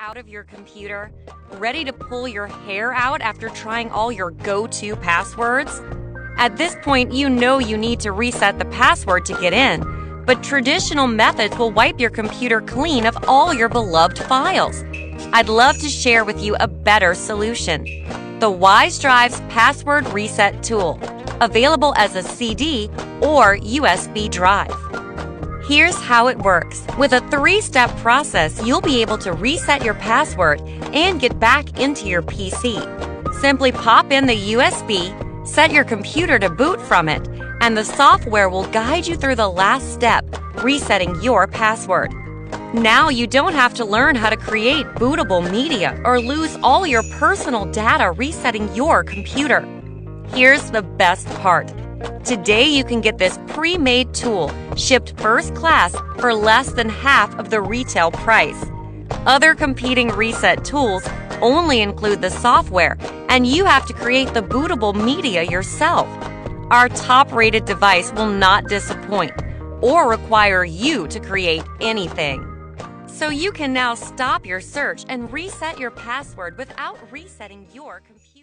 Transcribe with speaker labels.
Speaker 1: out of your computer, ready to pull your hair out after trying all your go-to passwords? At this point, you know you need to reset the password to get in, but traditional methods will wipe your computer clean of all your beloved files. I'd love to share with you a better solution. The Wise Drive's Password Reset Tool, available as a CD or USB drive. Here's how it works. With a 3-step process, you'll be able to reset your password and get back into your PC. Simply pop in the USB, set your computer to boot from it, and the software will guide you through the last step, resetting your password. Now you don't have to learn how to create bootable media or lose all your personal data resetting your computer. Here's the best part. Today you can get this pre-made tool shipped first class for less than half of the retail price. Other competing reset tools only include the software, and you have to create the bootable media yourself. Our top-rated device will not disappoint or require you to create anything. So you can now stop your search and reset your password without resetting your computer.